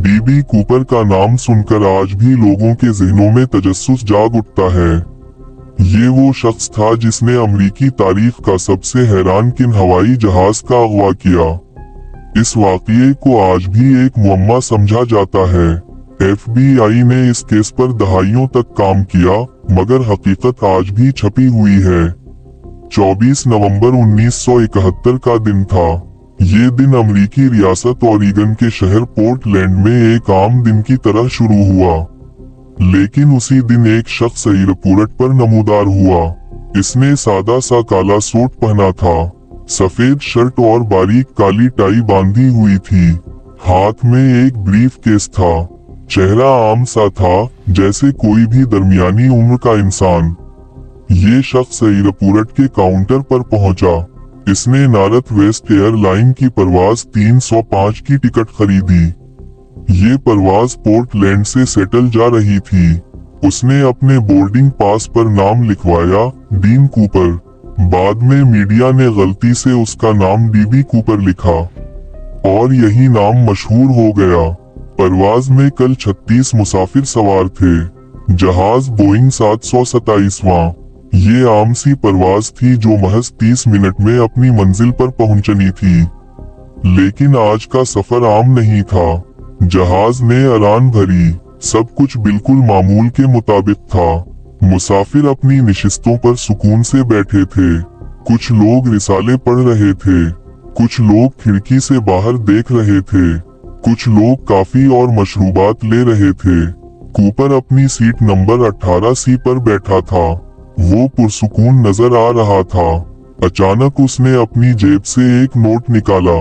DB Cooper का नाम सुनकर आज भी लोगों के जहनों में तजस्सुस जाग उठता है। ये वो शख्स था जिसने अमेरिकी तारीख का सबसे हैरानकुन हवाई जहाज का अगवा किया। इस वाक़ये को आज भी एक मुअम्मा समझा जाता है। FBI ने इस केस पर दहाइयों तक काम किया, मगर हकीकत आज भी छपी हुई है। 24 नवंबर 1971 का दिन था। ये दिन अमेरिकी रियासत ओरेगन के शहर पोर्टलैंड में एक आम दिन की तरह शुरू हुआ। लेकिन उसी दिन एक शख्स एयरपोर्ट पर नमूदार हुआ। इसने सादा सा काला सूट पहना था, सफेद शर्ट और बारीक काली टाई बांधी हुई थी। हाथ में एक ब्रीफ केस था। चेहरा आम सा था, जैसे कोई भी दरमियानी उम्र का इंसान। ये शख्स एयरपोर्ट के काउंटर पर पहुंचा। इसने नॉर्थ वेस्ट एयरलाइन की परवाज 305 की टिकट खरीदी। ये परवाज पोर्टलैंड से सेटल जा रही थी। उसने अपने बोर्डिंग पास पर नाम लिखवाया, डीन कूपर। बाद में मीडिया ने गलती से उसका नाम डीबी कूपर लिखा और यही नाम मशहूर हो गया। परवाज में कल 36 मुसाफिर सवार थे। जहाज बोइंग 727वां। ये आम सी परवाज थी जो महज 30 मिनट में अपनी मंजिल पर पहुंचनी थी। लेकिन आज का सफर आम नहीं था। जहाज ने उड़ान भरी। सब कुछ बिल्कुल मामूल के मुताबिक था। मुसाफिर अपनी नशिस्तों पर सुकून से बैठे थे। कुछ लोग रिसाले पढ़ रहे थे। कुछ लोग खिड़की से बाहर देख रहे थे। कुछ लोग कॉफी और मशरूबात ले रहे थे। कूपर अपनी सीट नंबर 18C पर बैठा था। वो पुरसुकून नजर आ रहा था। अचानक उसने अपनी जेब से एक नोट निकाला।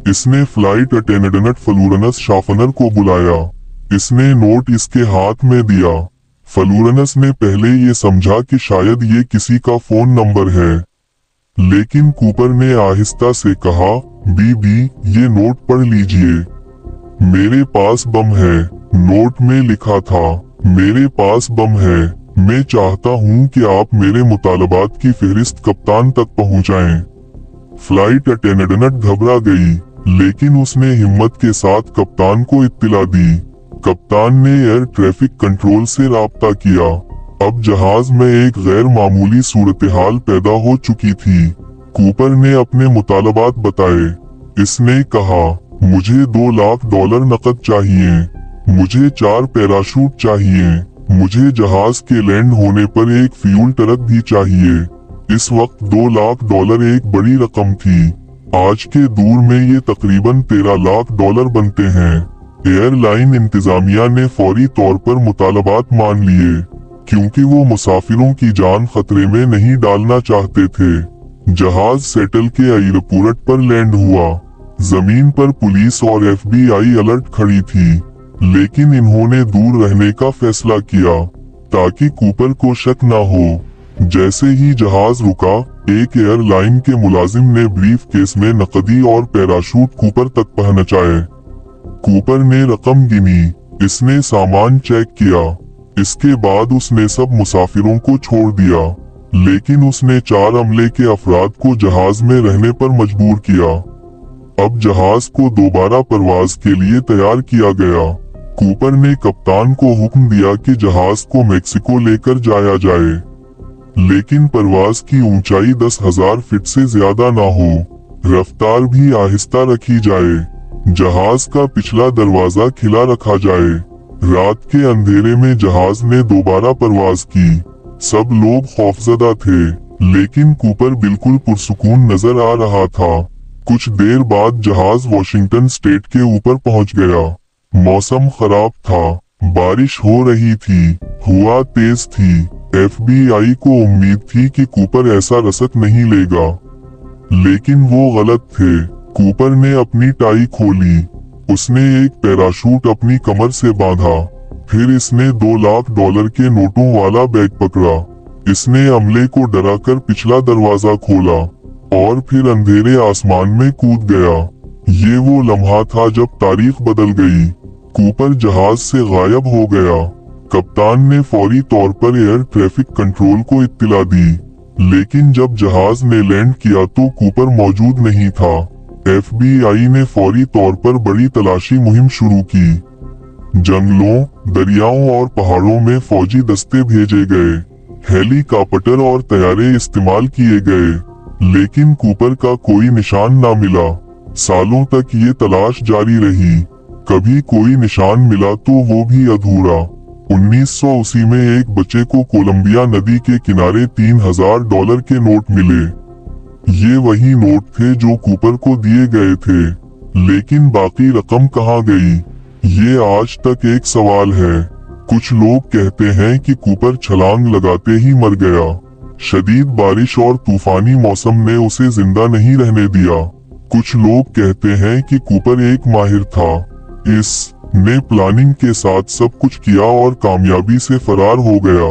इसने फ्लाइट अटेंडेंट फ्लोरेंस शाफनर को बुलाया। इसने नोट इसके हाथ में दिया। फ्लोरेंस ने पहले ये समझा कि शायद ये किसी का फोन नंबर है, लेकिन कूपर ने आहिस्ता से कहा, बीबी, ये नोट पढ़ लीजिए। मेरे पास बम है। नोट में लिखा था, मेरे पास बम है। मैं चाहता हूँ कि आप मेरे मुतालबात की फहरिस्त कप्तान तक पहुँचाएं। फ्लाइट अटेंडेंट घबरा गई, लेकिन उसने हिम्मत के साथ कप्तान को इत्तला दी। कप्तान ने एयर ट्रैफिक कंट्रोल से राब्ता किया। अब जहाज में एक गैर मामूली सूरत-ए-हाल पैदा हो चुकी थी। कूपर ने अपने मुतालबात बताए। इसने कहा, मुझे $2 लाख नकद चाहिए। मुझे 4 पैराशूट चाहिए। मुझे जहाज के लैंड होने पर एक फ्यूल ट्रक भी चाहिए। इस वक्त $2 लाख एक बड़ी रकम थी। आज के दौर में ये तकरीबन $13 लाख बनते हैं। एयरलाइन इंतजामिया ने फौरी तौर पर मुतालबात मान लिए, क्योंकि वो मुसाफिरों की जान खतरे में नहीं डालना चाहते थे। जहाज सेटल के एयरपोर्ट पर लैंड हुआ। जमीन पर पुलिस और FBI अलर्ट खड़ी थी, लेकिन इन्होंने दूर रहने का फैसला किया ताकि कूपर को शक न हो। जैसे ही जहाज रुका, एक एयरलाइन के मुलाजिम ने ब्रीफ केस में नकदी और पैराशूट कूपर तक पहुंचाए। कूपर ने रकम गिनी। इसने सामान चेक किया। इसके बाद उसने सब मुसाफिरों को छोड़ दिया, लेकिन उसने 4 अमले के अफराद को जहाज में रहने पर मजबूर किया। अब जहाज को दोबारा परवाज के लिए तैयार किया गया। कूपर ने कप्तान को हुक्म दिया कि जहाज को मेक्सिको लेकर जाया जाए, लेकिन परवाज की ऊंचाई 10,000 फीट से ज्यादा ना हो। रफ्तार भी आहिस्ता रखी जाए। जहाज का पिछला दरवाजा खिला रखा जाए। रात के अंधेरे में जहाज ने दोबारा परवाज की। सब लोग खौफजदा थे, लेकिन कूपर बिल्कुल पुरसुकून नजर आ रहा था। कुछ देर बाद जहाज वॉशिंगटन स्टेट के ऊपर पहुंच गया। मौसम खराब था। बारिश हो रही थी। हवा तेज थी। FBI को उम्मीद थी कि कूपर ऐसा रसद नहीं लेगा, लेकिन वो गलत थे। कूपर ने अपनी टाई खोली। उसने एक पैराशूट अपनी कमर से बांधा। फिर इसने $2 लाख के नोटों वाला बैग पकड़ा। इसने अमले को डराकर पिछला दरवाजा खोला और फिर अंधेरे आसमान में कूद गया। ये वो लम्हा था जब तारीख बदल गई। कूपर जहाज से गायब हो गया। कप्तान ने फौरी तौर पर एयर ट्रैफिक कंट्रोल को इत्तला दी, लेकिन जब जहाज ने लैंड किया तो कूपर मौजूद नहीं था। FBI ने फौरी तौर पर बड़ी तलाशी मुहिम शुरू की। जंगलों, दरियाओं और पहाड़ों में फौजी दस्ते भेजे गए, हेलीकॉप्टर और तैयारे इस्तेमाल किए गए, लेकिन कूपर का कोई निशान ना मिला। सालों तक ये तलाश जारी रही। कभी कोई निशान मिला तो वो भी अधूरा। 1980 में एक बच्चे को कोलंबिया नदी के किनारे $3000 के नोट मिले। ये वही नोट थे जो कूपर को दिए गए थे, लेकिन बाकी रकम कहाँ गई, ये आज तक एक सवाल है। कुछ लोग कहते हैं कि कूपर छलांग लगाते ही मर गया। शदीद बारिश और तूफानी मौसम ने उसे जिंदा नहीं रहने दिया। कुछ लोग कहते हैं कि कूपर एक माहिर था, इसने प्लानिंग के साथ सब कुछ किया और कामयाबी से फरार हो गया।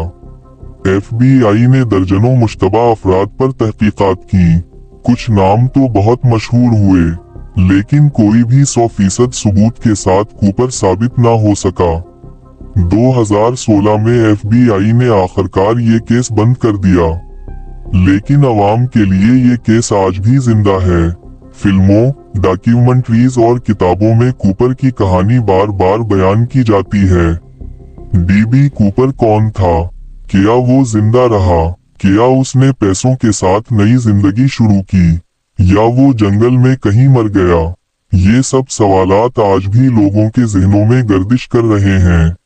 FBI ने दर्जनों मुश्तबा अफराद पर तहकीकात की। कुछ नाम तो बहुत मशहूर हुए, लेकिन कोई भी 100% सबूत के साथ कूपर साबित ना हो सका। 2016 में FBI ने आखिरकार ये केस बंद कर दिया, लेकिन अवाम के लिए ये केस आज भी जिंदा है। फिल्मों, डॉक्यूमेंट्रीज और किताबों में कूपर की कहानी बार बार बयान की जाती है। DB कूपर कौन था? क्या वो जिंदा रहा? क्या उसने पैसों के साथ नई जिंदगी शुरू की, या वो जंगल में कहीं मर गया? ये सब सवालात आज भी लोगों के जहनों में गर्दिश कर रहे हैं।